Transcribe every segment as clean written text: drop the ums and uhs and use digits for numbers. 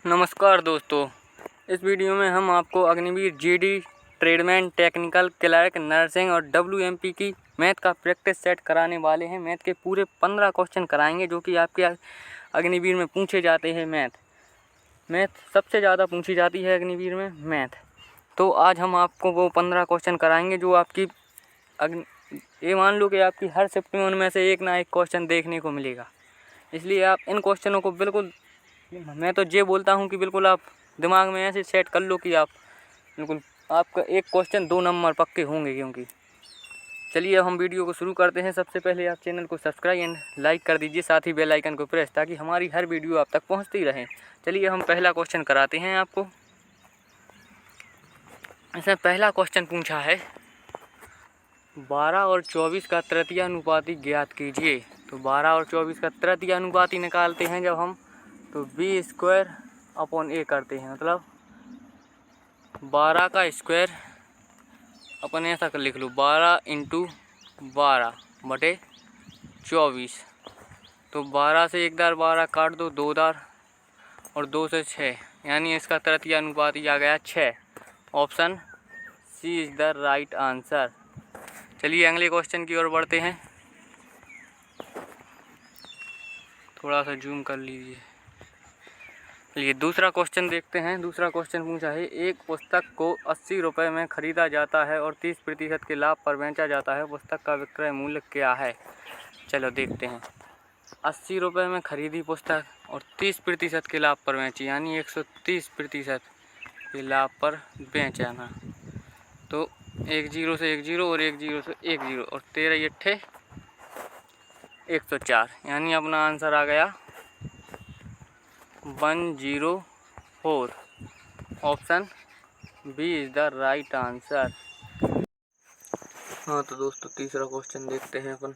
नमस्कार दोस्तों, इस वीडियो में हम आपको Agniveer GD, tradesman, technical clerk, nursing और डब्ल्यूएमपी की मैथ का प्रैक्टिस सेट कराने वाले हैं। मैथ के पूरे 15 क्वेश्चन कराएंगे जो कि आपके अग्निवीर में पूछे जाते हैं। मैथ सबसे ज़्यादा पूछी जाती है अग्निवीर में मैथ। तो आज हम आपको वो 15 क्वेश्चन कराएंगे जो आपकी ये मान लो कि आपकी हर शिफ्ट में उनमें से एक ना एक क्वेश्चन देखने को मिलेगा। इसलिए आप इन क्वेश्चनों को बिल्कुल, मैं तो ये बोलता हूँ कि बिल्कुल आप दिमाग में ऐसे सेट कर लो कि आप बिल्कुल आपका एक क्वेश्चन 2 नंबर पक्के होंगे। क्योंकि चलिए अब हम वीडियो को शुरू करते हैं। सबसे पहले आप चैनल को सब्सक्राइब एंड लाइक कर दीजिए, साथ ही बेल आइकन को प्रेस, ताकि हमारी हर वीडियो आप तक पहुँचती रहे। चलिए हम पहला क्वेश्चन कराते हैं आपको। इसमें पहला क्वेश्चन पूछा है 12 और 24 का तृतीयानुपाती ज्ञात कीजिए। तो 12 और 24 का तृतीयानुपाती निकालते हैं जब हम, तो b² अपॉन a करते हैं। मतलब 12 का स्क्वायर अपन ऐसा कर लिख लो, 12 × 12 बटे 24। तो 12 से 1 दार 12 काट दो, 2 दार, और 2 से 6, यानी इसका तृतीयानुपाती आ गया 6। Option C is the right answer. चलिए अगले क्वेश्चन की ओर बढ़ते हैं। थोड़ा सा जूम कर लीजिए। चलिए दूसरा क्वेश्चन देखते हैं। दूसरा क्वेश्चन पूछा है, एक पुस्तक को 80 रुपये में खरीदा जाता है और 30% के लाभ पर बेचा जाता है। पुस्तक का विक्रय मूल्य क्या है? चलो देखते हैं। 80 रुपये में खरीदी पुस्तक और 30% के लाभ पर बेची, यानी 130% के लाभ पर बेचाना। तो 1 0 से 1 0 और 1 0 से 1 0 और 13 8 104, यानी अपना आंसर आ गया 104। Option B is the right answer. हाँ तो दोस्तों तीसरा क्वेश्चन देखते हैं अपन।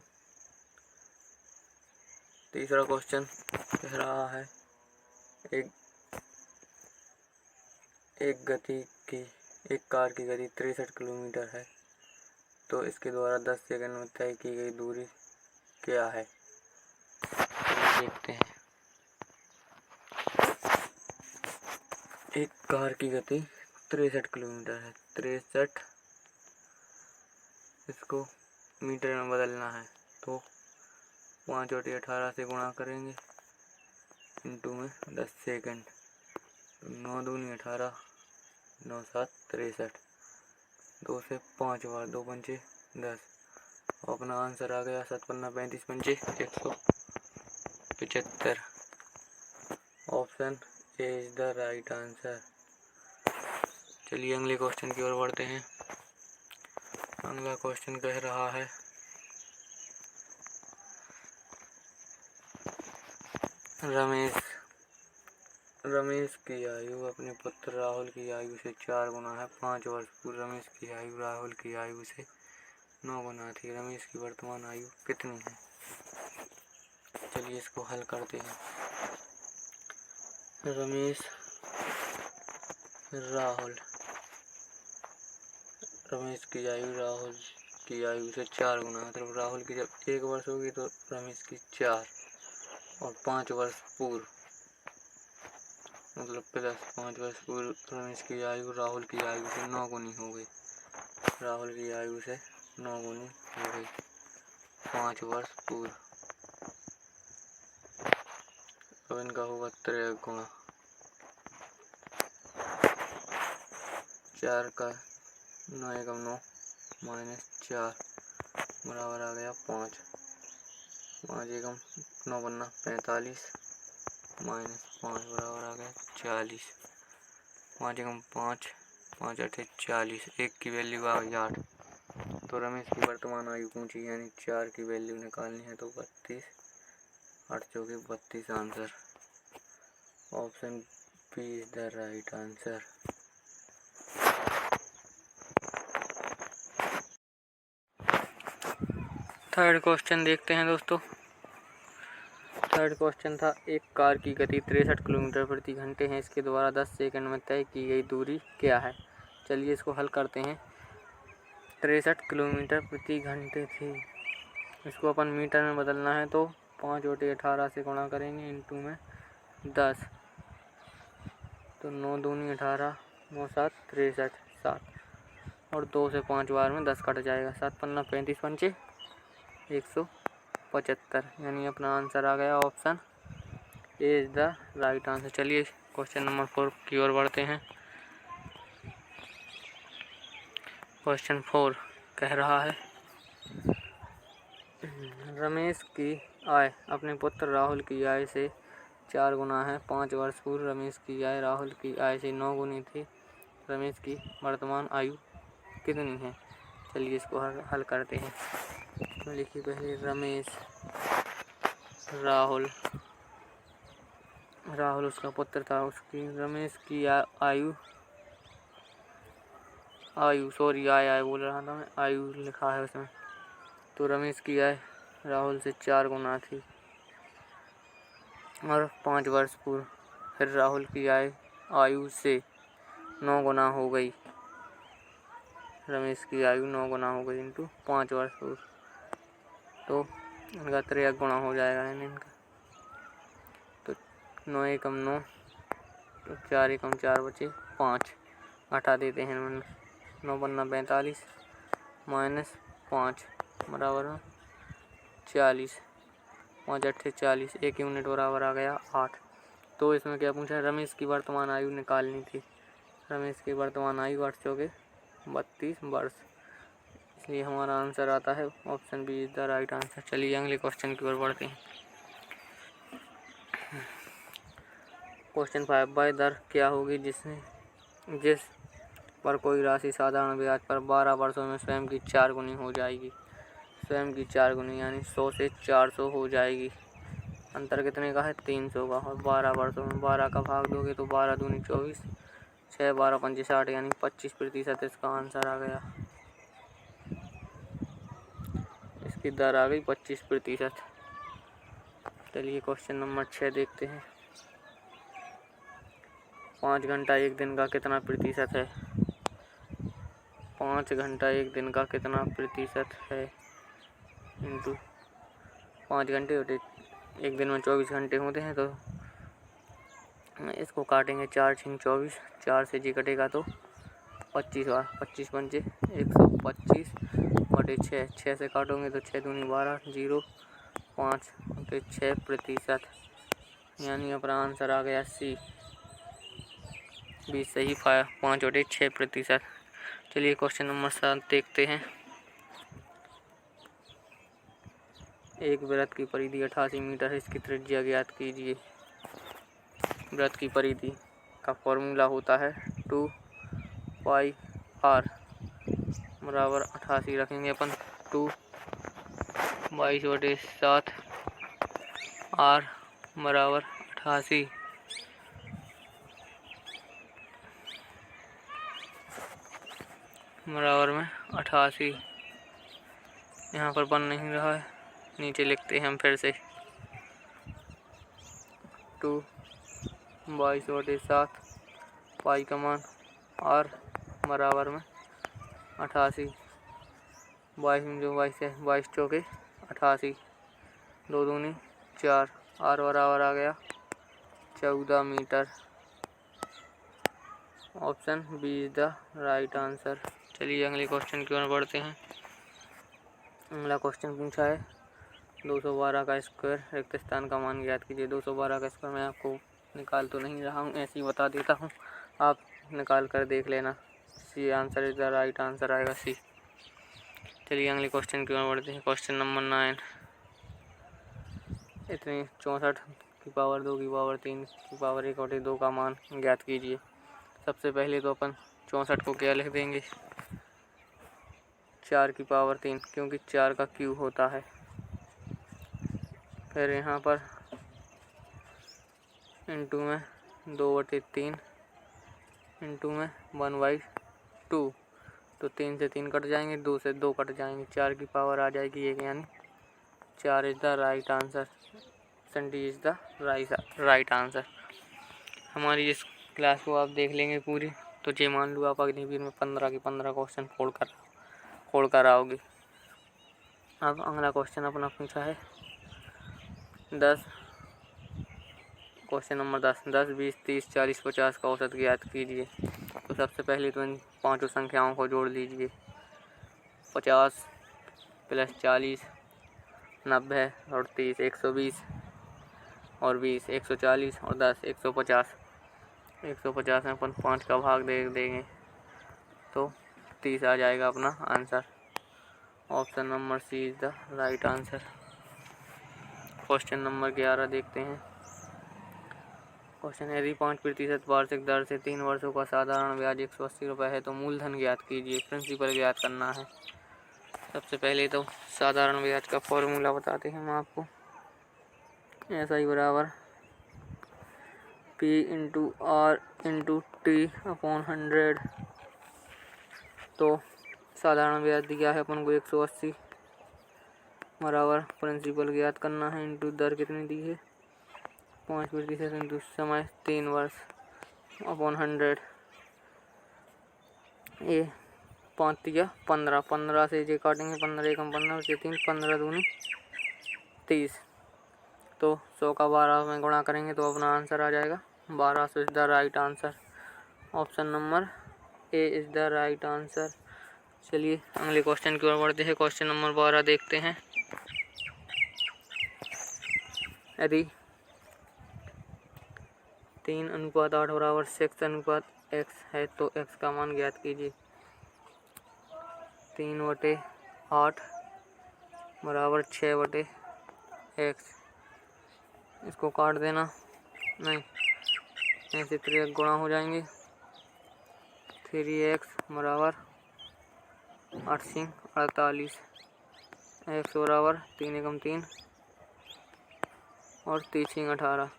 तीसरा क्वेश्चन कह रहा है एक कार की गति 63 किलोमीटर है, तो इसके द्वारा 10 सेकंड में तय की गई दूरी क्या है? देखते हैं। एक कार की गति 63 किलोमीटर है। 63 इसको मीटर में बदलना है, तो 5 और 18 से गुणा करेंगे, इंटू में 10 सेकंड। 9 दूनी 18, 9 7 63, 2 से 5 बार, 2 पंचे 10। अपना आंसर आ गया 7 पन्ना 35 पंचे 175। Option A is the right answer. चलिए अगले क्वेश्चन की ओर बढ़ते हैं। अगला क्वेश्चन कह रहा है, रमेश की आयु अपने पुत्र राहुल की आयु से 4 गुना है। 5 वर्ष पूर्व रमेश की आयु राहुल की आयु से 9 गुना थी। रमेश की वर्तमान आयु कितनी है? चलिए इसको हल करते हैं। रमेश की आयु राहुल की आयु से 4 गुना, मतलब राहुल की जब 1 वर्ष होगी तो रमेश की 4, और 5 वर्ष पूर्व मतलब प्लस 5 वर्ष पूर्व रमेश की आयु राहुल की आयु से 9 गुनी हो गई। राहुल की आयु से 9 गुनी हो गई 5 वर्ष पूर्व। अब इनका होगा 3 गुना। 4 का 9 एकम 9 माइनस 4 बराबर आ गया 5। 5 एकम 9 बनना 45 माइनस 5 बराबर आ गया 40। 5 एकम 5, 5 8 40, 1 की वैल्यू आ गई 8। तो रमेश की वर्तमान आयु पूछी, यानी 4 की वैल्यू निकालनी है, तो 32, 8 चौके 32 answer. Option B is the right answer. Third question देखते हैं दोस्तों। थर्ड क्वेश्चन था, एक कार की गति 63 किलोमीटर प्रति घंटे है, इसके द्वारा 10 सेकंड में तय की गई दूरी क्या है? चलिए इसको हल करते हैं। 63 किलोमीटर प्रति घंटे थी, इसको अपन मीटर में बदलना है, तो 5 और 18 से गुणा करेंगे, इंटू में 10। तो 9 दूनी 18, 9 7 63, 7 और 2 से 5 बार में 10 कट जाएगा। 7 पन्ना 35 पंचे 175, यानी अपना आंसर आ गया option A is the right answer. चलिए क्वेश्चन नंबर 4 की ओर बढ़ते हैं। क्वेश्चन 4 कह रहा है, रमेश की आय अपने पुत्र राहुल की आय से 4 गुना है। 5 वर्ष पूर्व रमेश की आय राहुल की आय से 9 गुनी थी। रमेश की वर्तमान आयु कितनी है? चलिए इसको हल करते हैं। तो लिखिए पहले रमेश, राहुल उसका पुत्र था। उसकी रमेश की आयु आय बोल रहा था मैं, आयु लिखा है उसमें। तो रमेश की आय राहुल से 4 गुना थी और 5 वर्ष पूर्व फिर राहुल की आयु से 9 गुना हो गई। रमेश की आयु 9 गुना हो गई इंटू 5 वर्ष पूर्व, तो इनका 3 गुना हो जाएगा इनका। तो 9 एकम 9, तो 4 एकम 4 बचे 5, घटा देते हैं 9 पन्ना 45 माइनस 5 बराबर 40, 5 अट्ठे 40, 1 यूनिट बराबर आ गया 8। तो इसमें क्या पूछा है? रमेश की वर्तमान आयु निकालनी थी। रमेश की वर्तमान आयु 8 चौके 32 वर्ष, इसलिए हमारा आंसर आता है option B is the right answer. चलिए अगले क्वेश्चन की ओर बढ़ते हैं। क्वेश्चन 5, ब्याज दर क्या होगी जिस पर कोई राशि साधारण ब्याज पर 12 वर्षों में स्वयं की 4 गुनी हो जाएगी। स्वयं की 4 गुनी यानी 100 से 400 हो जाएगी। अंतर कितने का है? 300 का। और 12 वर्षों में 12 का भाग दोगे तो 12 दूनी 24, 6 12 पंचे 60, यानी 25% इसका आंसर आ गया। इसकी दर आ गई 25%। चलिए क्वेश्चन नंबर 6 देखते हैं। 5 घंटा एक दिन का कितना प्रतिशत है? 5 घंटा एक दिन का कितना प्रतिशत है इंटू 5 घंटे होते, एक दिन में 24 घंटे होते हैं, तो इसको काटेंगे 4 छिन 24, 4 से जी कटेगा तो 25 बार, 25 पंचे 125 बटे 6, 6 से काटोगे तो 6 दूनी 12, 0 5 बटे 6%, यानी अपना आंसर आ गया सी, 20 सही 5 बटे 6%। चलिए क्वेश्चन नंबर 7 देखते हैं। एक वृत्त की परिधि 88 मीटर है, इसकी त्रिज्या ज्ञात कीजिए। वृत्त की परिधि का फॉर्मूला होता है 2 पाई r बराबर 88 रखेंगे अपन। 2 22/7 r बराबर 88 बराबर में 88। यहाँ पर बन नहीं रहा है, नीचे लिखते हैं हम फिर से। 2 22/7 पाई का मान r बराबर में 88, 22 में जो 22 है 22 चौके 88, 2 दूनी 4, r बराबर आ गया 14 metre. Option B is the right answer. चलिए अगले क्वेश्चन की ओर बढ़ते हैं। अगला क्वेश्चन पूछा है 212 का स्क्वायर रिक्त स्थान का मान ज्ञात कीजिए। 212 का स्क्वायर मैं आपको निकाल तो नहीं रहा हूँ, ऐसे ही बता देता हूँ, आप निकाल कर देख लेना। C answer is the right answer आएगा सी। चलिए अगले क्वेश्चन की ओर बढ़ते हैं। क्वेश्चन नंबर 9, इतनी 64 की पावर 2 की पावर 3 की पावर 1/2 का मान ज्ञात कीजिए। सबसे पहले तो अपन 64 को क्या लिख देंगे? 4 की पावर 3, क्योंकि 4 का क्यूब होता है। फिर यहाँ पर इंटू में 2/3 इंटू में 1/2, तो 3 से 3 कट जाएंगे, 2 से 2 कट जाएंगे, 4 की पावर आ जाएगी 1, यानी 4 is the right answer. Option D is the right answer. हमारी इस क्लास को आप देख लेंगे पूरी, तो ये मान लो आप अग्निवीर में 15 के 15 क्वेश्चन फोड़ कर आओगे। अब अगला क्वेश्चन अपना पूछा है 10 क्वेश्चन नंबर 10 10 20 30 40 50 का औसत ज्ञात कीजिए। तो सबसे पहले तो इन पांचों संख्याओं को जोड़ लीजिए। 50 प्लस 40 90 और 30 120 और 20 140 और 10 150। 150 में अपन 5 का भाग दे देंगे तो 30 आ जाएगा अपना answer. Option number C is the right answer. Question number 11 देखते हैं। क्वेश्चन, यदि 5% वार्षिक दर से 3 वर्षों का साधारण ब्याज 180 रुपये है तो मूलधन ज्ञात कीजिए। प्रिंसिपल ज्ञात करना है। सबसे पहले तो साधारण ब्याज का फॉर्मूला बताते हैं हम आपको। SI बराबर P into R into T upon 100। तो साधारण ब्याज दिया है अपन को 180 बराबर प्रिंसिपल ज्ञात करना है इंटू दर कितनी दी है 5% इंटू समय 3 वर्ष अपॉन 100। ये 5 या 15 15 से जे काटेंगे 15 एकम 15 से 3 15 दूनी 30। तो 100 का 12 में गुणा करेंगे तो अपना आंसर आ जाएगा 12। Is the right answer. Option number A is the right answer. चलिए अगले क्वेश्चन की ओर बढ़ते हैं। क्वेश्चन नंबर 12 देखते हैं। यदि 3:8 बराबर 6:x है तो x का मान ज्ञात कीजिए। 3/8 बराबर 6/x। इसको काट देना, नहीं ऐसे 3 गुणा हो जाएंगे। 3x बराबर 8×48। x बराबर 3 एकम 3 और 3×18।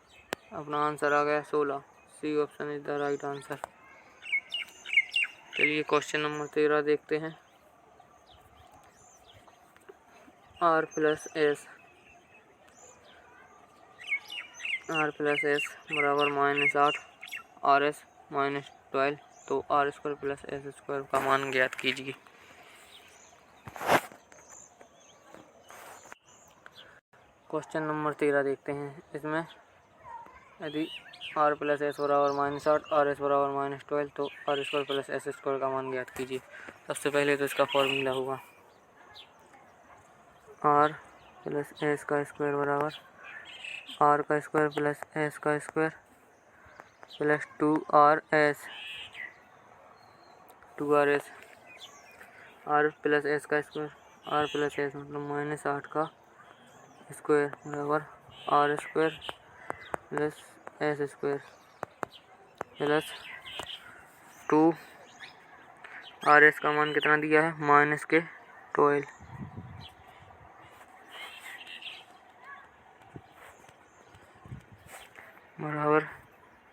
अपना आंसर आ गया 16। C option is the right answer. चलिए क्वेश्चन नंबर 13 देखते हैं। R प्लस एस बराबर -8 RS -12। तो R² प्लस S² का मान ज्ञात कीजिए। क्वेश्चन नंबर 13 देखते हैं। इसमें यदि R प्लस एस बराबर -8 RS बराबर -12 तो R² प्लस S² का मान ज्ञात कीजिए। सबसे पहले तो इसका फॉर्मूला होगा R प्लस एस का स्क्वायर बराबर R का स्क्वायर प्लस S का square plus 2RS R plus S का स्क्वायर R प्लस एस मतलब -8 का स्क्वायर बराबर R² plus S² plus 2RS का मान कितना दिया है -12 बराबर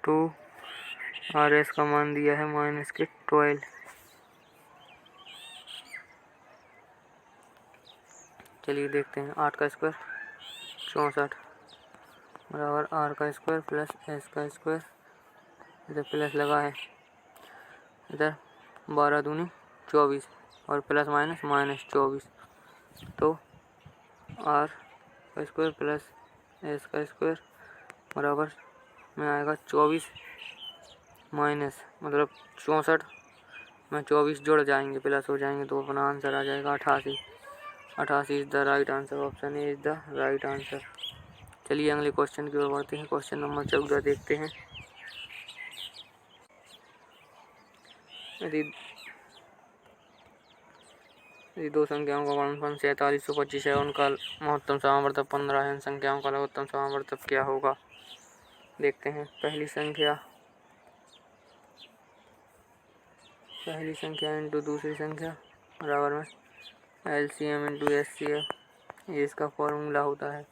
2RS का मान दिया है -12। चलिए देखते हैं। 8 का स्क्वायर 64 बराबर R का स्क्वायर प्लस S का स्क्वायर, इधर प्लस लगा है, इधर 12 दूनी 24 और प्लस माइनस -24। तो R का स्क्वायर प्लस S का स्क्वायर बराबर में आएगा 24 माइनस मतलब 64 में 24 जुड़ जाएंगे प्लस हो जाएंगे तो अपना आंसर आ जाएगा 88। 88 is the right answer. Option A is the right answer. चलिए अगले क्वेश्चन की ओर बढ़ते हैं। क्वेश्चन नंबर 14 देखते हैं। यदि दो संख्याओं का गुणनफल 4725 है, उनका महत्तम समावर्तक 15 है, इन संख्याओं का लघुत्तम समावर्तक क्या होगा? देखते हैं। पहली संख्या इंटू दूसरी संख्या बराबर में LCM इंटू SCM, ये इसका फॉर्मूला होता है।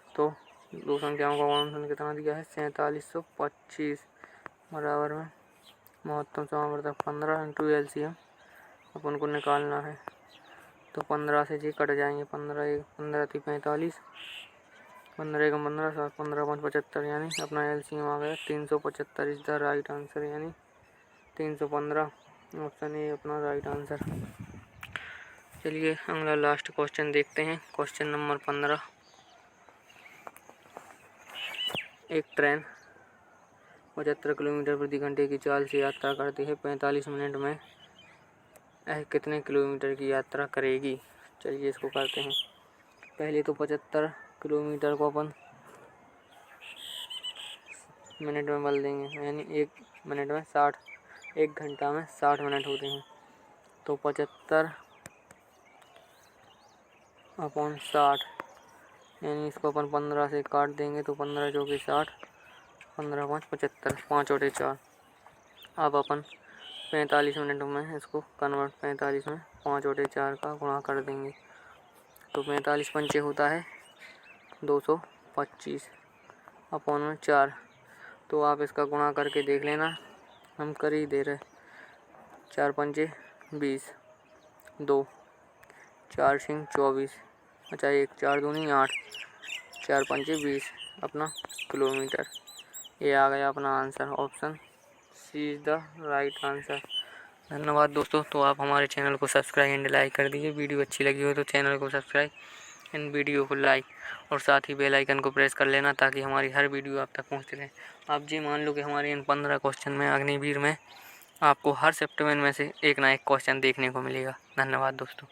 तो दो संख्याओं का गुणनफल कितना दिया है 4725 बराबर में महत्तम समावर्तक 15 इंटू LCM अपन को निकालना है। तो 15 से जी कट जाएंगे, 15 थी 45, 15 एकम 15 7 15 5 75, यानी अपना LCM आ गया 375 इज द राइट आंसर, यानी 315। ऑप्शन ए अपना राइट आंसर। चलिए अगला लास्ट क्वेश्चन देखते हैं। Question number 15। एक ट्रेन 75 किलोमीटर प्रति घंटे की चाल से यात्रा करती है, 45 मिनट में यह कितने किलोमीटर की यात्रा करेगी। चलिए इसको करते हैं। पहले तो 75 किलोमीटर को अपन मिनट में बदल देंगे, यानी 1 मिनट में 60, 1 घंटा में 60 मिनट होते हैं। तो 75 अपॉन 60, यानी इसको अपन 15 से काट देंगे तो 15 चौके 60, 15 5 75, 5 और 4। अब अपन 45 मिनट में इसको कन्वर्ट 45 में 5 और 4 का गुणा कर देंगे तो 45 पंचे होता है 225 अपॉन में 4। तो आप इसका गुणा करके देख लेना, हम कर ही दे रहे। 4 पंचे 20, 2 4 सिंह 24, अच्छा 1 4 दूनी 8, 4 पंचे 20 अपना किलोमीटर। ये आ गया अपना answer. Option C is the right answer. धन्यवाद दोस्तों। तो आप हमारे चैनल को सब्सक्राइब एंड लाइक कर दीजिए। वीडियो अच्छी लगी हो तो चैनल को सब्सक्राइब एंड वीडियो को लाइक और साथ ही बेल आइकन को प्रेस कर लेना ताकि हमारी हर वीडियो आप तक पहुंचती रहे। आप जी मान लो कि हमारे इन 15 क्वेश्चन में अग्निवीर में आपको हर शिफ्ट में इनमें से एक ना एक क्वेश्चन देखने को मिलेगा। धन्यवाद दोस्तों।